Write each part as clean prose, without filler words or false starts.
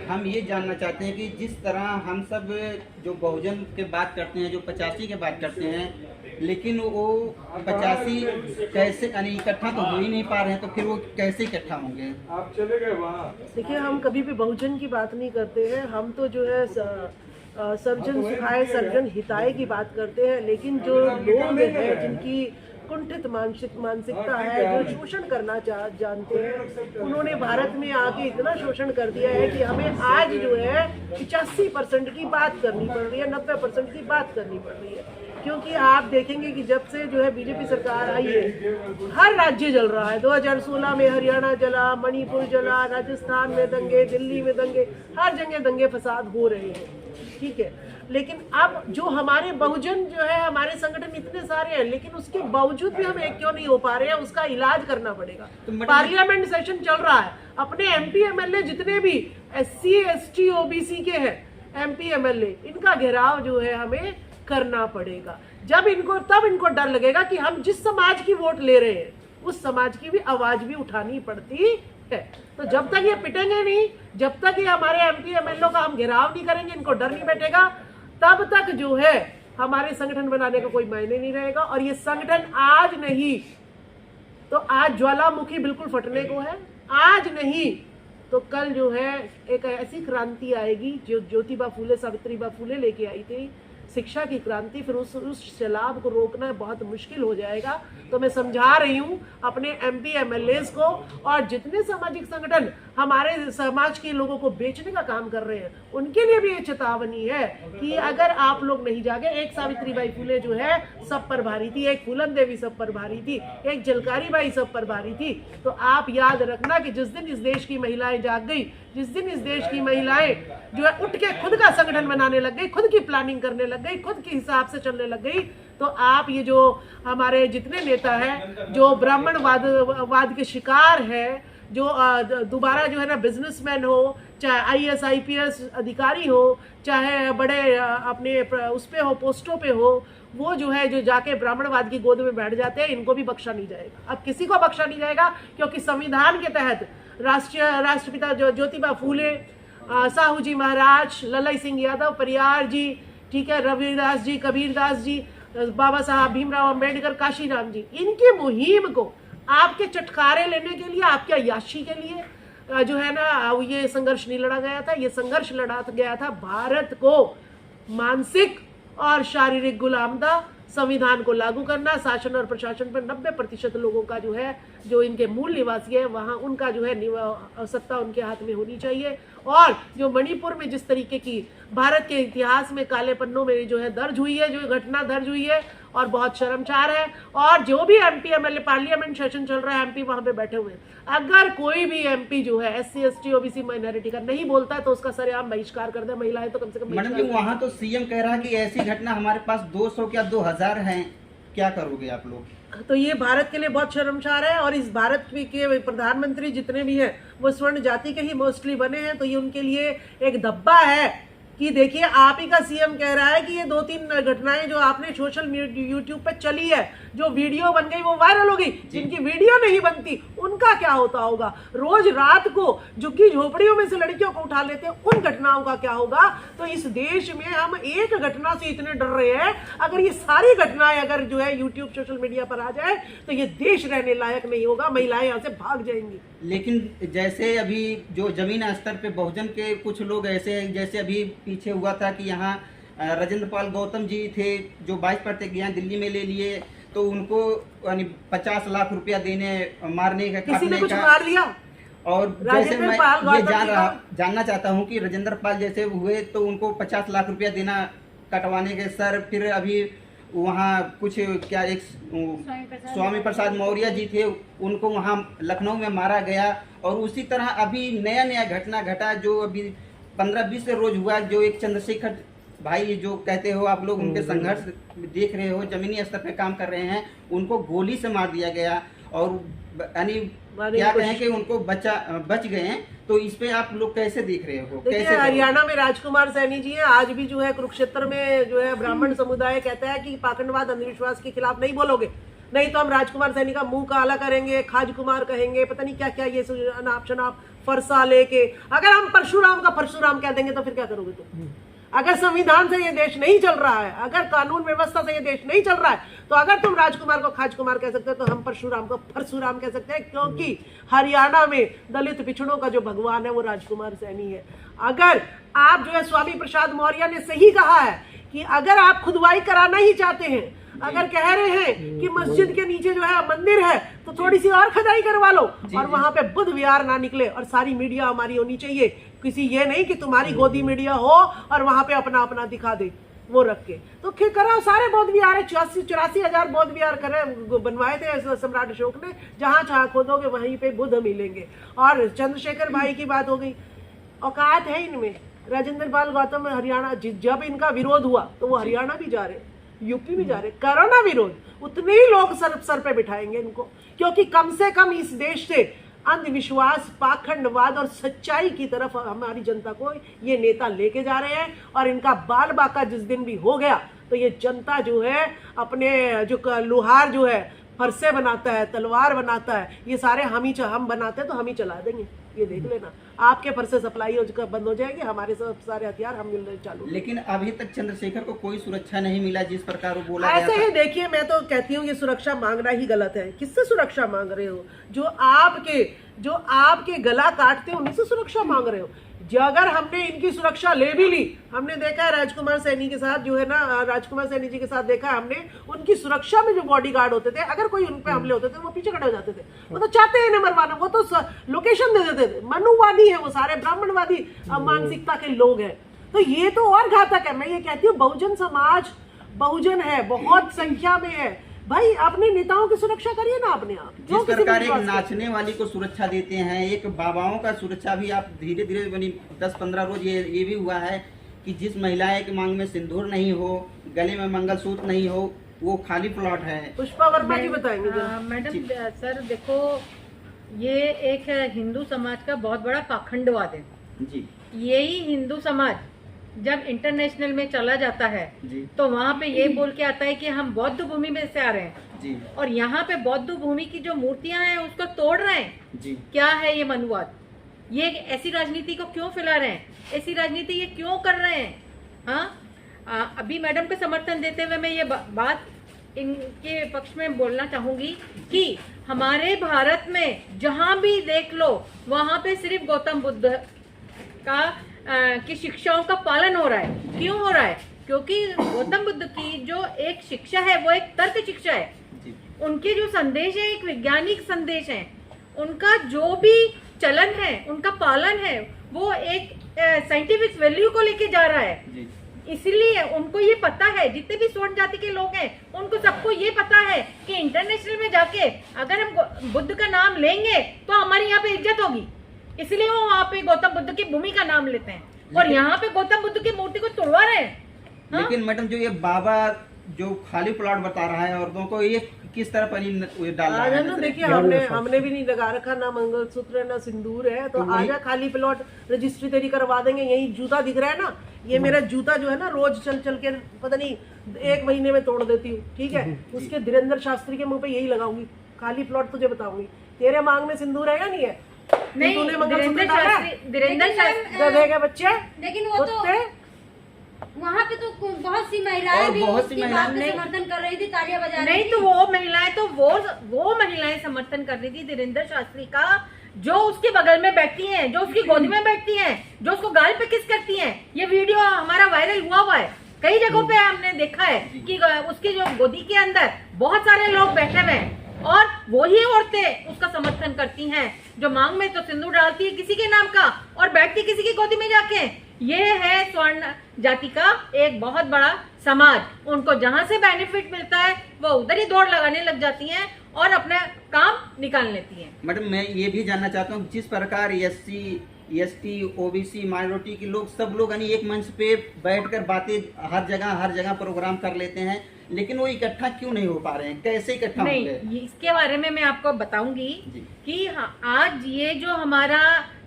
हम ये जानना चाहते हैं कि जिस तरह हम सब जो बहुजन के बात करते हैं, जो 85 के बात करते हैं, लेकिन वो 85 कैसे यानी इकट्ठा तो हो ही नहीं पा रहे हैं, तो फिर वो कैसे इकट्ठा होंगे? आप चले गए वहाँ। देखिए, हम कभी भी बहुजन की बात नहीं करते हैं। हम तो जो है सर्वजन सुखाय सर्वजन हिताय की बात करते हैं। लेकिन जो लोग हैं जिनकी कुंठित मानसिकता है, जो शोषण करना जानते हैं, उन्होंने भारत में आके इतना शोषण कर दिया है कि हमें आज जो है 85% की बात करनी पड़ रही है, 90% की बात करनी पड़ रही है। क्योंकि आप देखेंगे कि जब से जो है बीजेपी सरकार आई है, हर राज्य जल रहा है। 2016 में हरियाणा जला, मणिपुर जला, राजस्थान में दंगे, दिल्ली में दंगे, हर जगह दंगे फसाद हो रहे हैं, ठीक है। लेकिन अब जो हमारे बहुजन जो है, हमारे संगठन इतने सारे हैं, लेकिन उसके बावजूद भी हम एक क्यों नहीं हो पा रहे हैं, उसका इलाज करना पड़ेगा। पार्लियामेंट सेशन चल रहा है, अपने एमपी एमएलए जितने भी SC ST OBC के हैं, एमपी एमएलए, इनका घेराव जो है हमें करना पड़ेगा। तब इनको डर लगेगा कि हम जिस समाज की वोट ले रहे हैं, उस समाज की भी आवाज भी उठानी पड़ती है। तो जब तक ये पिटेंगे नहीं, जब तक ये हमारे एमपी एमएलए का हम घेराव नहीं करेंगे, इनको डर नहीं बैठेगा, तब तक जो है हमारे संगठन बनाने का कोई मायने नहीं रहेगा। और ये संगठन आज नहीं तो आज ज्वालामुखी बिल्कुल फटने को है, आज नहीं तो कल जो है एक ऐसी क्रांति आएगी जो ज्योतिबा फूले, सावित्रीबा फूले लेके आई थी, शिक्षा की क्रांति। फिर उस सैलाब को रोकना बहुत मुश्किल हो जाएगा। तो मैं समझा रही हूँ अपने एमपी एमएलएस को और जितने सामाजिक संगठन हमारे समाज के लोगों को बेचने का काम कर रहे हैं, उनके लिए भी ये चेतावनी है कि अगर आप लोग नहीं जागे, एक सावित्रीबाई फूले जो है सब पर भारी थी, एक फूलन देवी सब पर भारी थी, एक झलकारी बाई सब पर भारी थी। तो आप याद रखना कि जिस दिन इस देश की महिलाएं जाग गई, जिस दिन इस देश की महिलाएं जो है उठ के खुद का संगठन बनाने लग गई, खुद की प्लानिंग करने लग गई, खुद के हिसाब से चलने लग गई, तो आप ये जो हमारे जितने नेता हैं जो ब्राह्मणवाद के शिकार है, जो दोबारा जो है ना बिजनेसमैन हो, चाहे IAS IPS अधिकारी हो, चाहे बड़े अपने उस पे हो, पोस्टों पे हो, वो जो है जो जाके ब्राह्मणवाद की गोद में बैठ जाते हैं, इनको भी बख्शा नहीं जाएगा। अब किसी को बख्शा नहीं जाएगा, क्योंकि संविधान के तहत राष्ट्रपिता ज्योतिबा फूले, साहू जी महाराज, ललाई सिंह यादव, परियार जी, ठीक है, रविदास जी, कबीरदास जी, बाबा साहब भीमराव अंबेडकर, काशीराम जी, इनकी मुहिम को आपके चटकारे लेने के लिए, आपके अय्याशी के लिए जो है ना ये संघर्ष नहीं लड़ा गया था। ये संघर्ष लड़ा गया था भारत को मानसिक और शारीरिक गुलामता, संविधान को लागू करना, शासन और प्रशासन पर 90% लोगों का जो है, जो इनके मूल निवासी है वहाँ, उनका जो है सत्ता उनके हाथ में होनी चाहिए। और जो मणिपुर में जिस तरीके की भारत के इतिहास में काले पन्नों में जो है दर्ज हुई है, जो घटना दर्ज हुई है और बहुत शर्मसार है, और जो भी एमपी एमएलए पार्लियामेंट सेशन चल रहा है, एमपी वहां पे बैठे हुए हैं, अगर कोई भी एमपी जो है SC ST OBC माइनॉरिटी का नहीं बोलता है तो उसका सरेआम बहिष्कार कर दे। महिलाएं तो कम से कम। मैडम जी, वहाँ तो CM कह रहा है कि ऐसी घटना हमारे पास 200 क्या 2000 हैं, क्या करोगे आप लोग? तो ये भारत के लिए बहुत शर्मसार है। और इस भारत के प्रधानमंत्री जितने भी हैं वो स्वर्ण जाति के ही मोस्टली बने हैं, तो ये उनके लिए एक धब्बा है कि देखिए आप ही का CM कह रहा है कि ये 2-3 घटनाएं जो आपने सोशल यूट्यूब पे चली है, जो वीडियो बन गई वो वायरल हो गई, जिनकी वीडियो नहीं बनती उनका क्या होता होगा? रोज रात को झुग्गी झोपड़ियों में से लड़कियों को उठा लेते हैं, उन घटनाओं का क्या होगा? तो इस देश में हम एक घटना से इतने डर रहे हैं, अगर ये सारी घटनाएं अगर जो है यूट्यूब सोशल मीडिया पर आ जाए तो ये देश रहने लायक नहीं होगा, महिलाएं यहाँ से भाग जाएंगी। लेकिन जैसे अभी जो जमीन स्तर पे बहुजन के कुछ लोग ऐसे, जैसे अभी पीछे हुआ था कि यहाँ राजेंद्र पाल गौतम जी थे जो 22 प्रतिज्ञा दिल्ली में ले लिए, तो उनको 50 लाख रुपया देने, मारने का, किसी ने काटने कुछ का। मार दिया? और जैसे मैं ये जानना चाहता हूँ कि राजेंद्र पाल जैसे हुए तो उनको 50 लाख रुपया देना कटवाने के सर। फिर अभी वहाँ कुछ क्या एक स्वामी प्रसाद मौर्य जी थे, उनको वहाँ लखनऊ में मारा गया। और उसी तरह अभी नया घटना घटा जो अभी 15-20 रोज हुआ, जो एक चंद्रशेखर भाई जो कहते हो आप लोग, उनके संघर्ष देख रहे हो, जमीनी स्तर पे काम कर रहे हैं, उनको गोली से मार दिया गया। और यानी क्या कहें कि उनको बच गए हैं। तो इस पे आप लोग कैसे देख रहे हो? कैसे हरियाणा में राजकुमार सैनी जी हैं, आज भी जो है कुरुक्षेत्र में जो है ब्राह्मण समुदाय कहता है कि पाखंडवाद अंधविश्वास के खिलाफ नहीं बोलोगे नहीं तो हम राजकुमार सैनी का मुंह काला करेंगे, खाज कुमार कहेंगे, पता नहीं क्या क्या ये अनाप शनाप फरसा लेके। अगर हम परशुराम का परशुराम कह देंगे तो फिर क्या करोगे तुम? अगर संविधान से ये देश नहीं चल रहा है, अगर कानून व्यवस्था से ये देश नहीं चल रहा है, तो अगर तुम राजकुमार को खाज कुमार कह सकते हो तो हम परशुराम को परशुराम कह सकते हैं, क्योंकि हरियाणा में दलित पिछड़ों का जो भगवान है वो राजकुमार सैनी है। अगर आप जो है स्वामी प्रसाद मौर्य ने सही कहा है कि अगर आप खुदवाई कराना ही चाहते हैं, अगर कह रहे हैं कि मस्जिद के नीचे जो है मंदिर है तो थोड़ी सी और खुदाई करवा लो और वहां पे बुद्ध विहार ना निकले, और सारी मीडिया हमारी होनी चाहिए, किसी ये नहीं कि तुम्हारी गोदी मीडिया हो और वहां पे अपना अपना दिखा दे वो रख के। तो करा सारे बौद्ध विहार है, 84,000 बौद्ध विहार बनवाए थे सम्राट अशोक ने, जहां जहां खोदोगे वहीं पे बुद्ध मिलेंगे। और चंद्रशेखर भाई की बात हो गई, औकात है इनमें। राजेंद्र पाल गौतम हरियाणा, जब इनका विरोध हुआ तो वो हरियाणा भी जा रहे, यूपी भी जा रहे, करो ना विरोध, उतने ही लोग सर पे बिठाएंगे इनको, क्योंकि कम से कम इस देश से अंधविश्वास, पाखंडवाद और सच्चाई की तरफ हमारी जनता को ये नेता लेके जा रहे हैं। और इनका बाल बाका जिस दिन भी हो गया तो ये जनता जो है अपने जो लोहार जो है फरसे बनाता है, तलवार बनाता है, ये सारे हम बनाते हैं तो हम ही चला देंगे, ये देख लेना। आपके फरसे सप्लाई बंद हो जाएगी, हमारे सब सारे हथियार हम मिलने चालू। लेकिन अभी तक चंद्रशेखर को कोई सुरक्षा नहीं मिला जिस प्रकार वो बोला ऐसे ही देखिए, मैं तो कहती हूँ ये सुरक्षा मांगना ही गलत है। किससे सुरक्षा मांग रहे हो? जो आपके गला काटते हैं उन्हीं से सुरक्षा मांग रहे हो। अगर हमने इनकी सुरक्षा ले भी ली, हमने देखा है राजकुमार सैनी के साथ जो है ना, राजकुमार सैनी जी के साथ देखा है हमने, उनकी सुरक्षा में जो बॉडीगार्ड होते थे, अगर कोई उन पे हमले होते थे वो पीछे खड़े हो जाते थे। वो तो चाहते हैं इन्हें मरवाना, वो तो लोकेशन दे देते थे। मनुवादी है वो, सारे ब्राह्मणवादी मानसिकता के लोग हैं। तो ये तो और घातक है। मैं ये कहती हूँ बहुजन समाज बहुजन है, बहुत संख्या में है, भाई अपने नेताओं की सुरक्षा करिए ना अपने आप। जिस प्रकार एक नाचने वाली को सुरक्षा देते हैं, एक बाबाओं का सुरक्षा भी आप धीरे धीरे बनी 10-15 रोज ये भी हुआ है कि जिस महिलाएं की मांग में सिंदूर नहीं हो, गले में मंगलसूत्र नहीं हो, वो खाली प्लॉट है। पुष्पा वर्मा जी बताएंगे। मैडम सर देखो, ये एक हिंदू समाज का बहुत बड़ा पाखंडवाद है जी। यही हिंदू समाज जब इंटरनेशनल में चला जाता है तो वहाँ पे ये बोल के आता है कि हम बौद्ध भूमि में से आ रहे हैं जी। और यहाँ पे बौद्ध भूमि की जो मूर्तियां हैं उसको तोड़ रहे हैं जी। क्या है ये मनुवाद? ये ऐसी राजनीति को क्यों फैला रहे हैं? ऐसी राजनीति ये क्यों कर रहे हैं? हाँ, अभी मैडम को समर्थन देते हुए मैं ये बात इनके पक्ष में बोलना चाहूंगी कि हमारे भारत में जहाँ भी देख लो वहाँ पे सिर्फ गौतम बुद्ध की शिक्षाओं का पालन हो रहा है। क्यों हो रहा है? क्योंकि गौतम बुद्ध की जो एक शिक्षा है वो एक तर्क शिक्षा है। उनके जो संदेश है एक वैज्ञानिक संदेश है। उनका जो भी चलन है, उनका पालन है, वो एक साइंटिफिक वैल्यू को लेके जा रहा है। इसलिए उनको ये पता है, जितने भी स्वर्ण जाति के लोग हैं उनको सबको ये पता है कि इंटरनेशनल में जाके अगर हम बुद्ध का नाम लेंगे तो हमारी यहाँ पे इज्जत होगी। इसलिए वो वहाँ पे गौतम बुद्ध की भूमि का नाम लेते हैं और यहाँ पे गौतम बुद्ध की मूर्ति को तोड़वा रहे हैं। लेकिन मैडम जो ये बाबा जो खाली प्लॉट बता रहा है औरतों को, ये किस तरह पनीर डाल रहा है? देखिए हमने भी नहीं लगा रखा, ना मंगलसूत्र ना सिंदूर है, तो आजा खाली प्लॉट रजिस्ट्री तेरी करवा देंगे। यही जूता दिख रहा है ना, ये मेरा जूता जो है ना रोज चल चल के पता नहीं 1 महीने में तोड़ देती हूँ, ठीक है। उसके धीरेन्द्र शास्त्री के मुंह पे यही लगाऊंगी, खाली प्लॉट तुझे बताऊंगी। तेरे मांग में सिंदूर है या नहीं है? नहीं, धीरेन्द्र शास्त्री का बच्चे, लेकिन वो तो वहाँ पे तो बहुत सी महिलाएं भी उसकी बात में समर्थन कर रही थी, तालियां बजा रही थी। नहीं तो वो महिलाएं तो वो महिलाएं समर्थन कर रही थी धीरेन्द्र शास्त्री का, जो उसके बगल में बैठती हैं, जो उसकी गोदी में बैठती हैं, जो उसको गाल पे किस करती हैं। ये वीडियो हमारा वायरल हुआ है, कई जगहों पे हमने देखा है कि उसकी जो गोदी के अंदर बहुत सारे लोग बैठे हुए हैं और वही औरतें उसका समर्थन करती हैं, जो मांग में तो सिंदूर डालती है किसी के नाम का और बैठती किसी की गोदी में जाके। ये है स्वर्ण जाति का एक बहुत बड़ा समाज। उनको जहां से बेनिफिट मिलता है वो उधर ही दौड़ लगाने लग जाती हैं और अपना काम निकाल लेती हैं। मैडम मैं ये भी जानना चाहता हूँ, जिस प्रकार SC, OBC माइनॉरिटी के लोग सब लोग यानी एक मंच पे बैठकर बातें हर जगह प्रोग्राम कर लेते हैं, लेकिन वो इकट्ठा क्यों नहीं हो पा रहे हैं? कैसे इकट्ठा होंगे? इसके बारे में मैं आपको बताऊंगी कि आज ये जो हमारा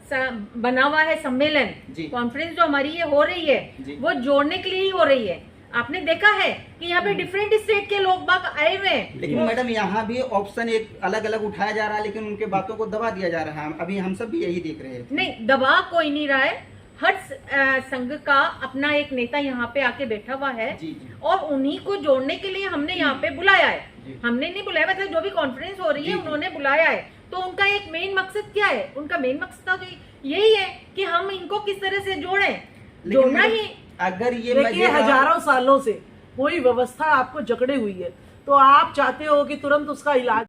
बना हुआ है सम्मेलन, कॉन्फ्रेंस जो हमारी ये हो रही है वो जोड़ने के लिए ही हो रही है। आपने देखा है कि यहाँ पे डिफरेंट स्टेट के लोग बाग आए हुए हैं। लेकिन मैडम यहाँ भी ऑप्शन एक अलग अलग उठाया जा रहा है, लेकिन उनके बातों को दबा दिया जा रहा है। अभी हम सब भी यही देख रहे हैं। नहीं, दबा कोई नहीं रहा है। हर संघ का अपना एक नेता यहाँ पे आके बैठा हुआ है जी, जी। और उन्हीं को जोड़ने के लिए हमने यहाँ पे बुलाया है। हमने नहीं बुलाया, मतलब जो भी कॉन्फ्रेंस हो रही है उन्होंने बुलाया है। तो उनका एक मेन मकसद क्या है? उनका मेन मकसद तो यही है कि हम इनको किस तरह से जोड़ें। जोड़ना ही। अगर ये देखिए, हजारों सालों से कोई व्यवस्था आपको जकड़े हुई है, तो आप चाहते हो कि तुरंत उसका इलाज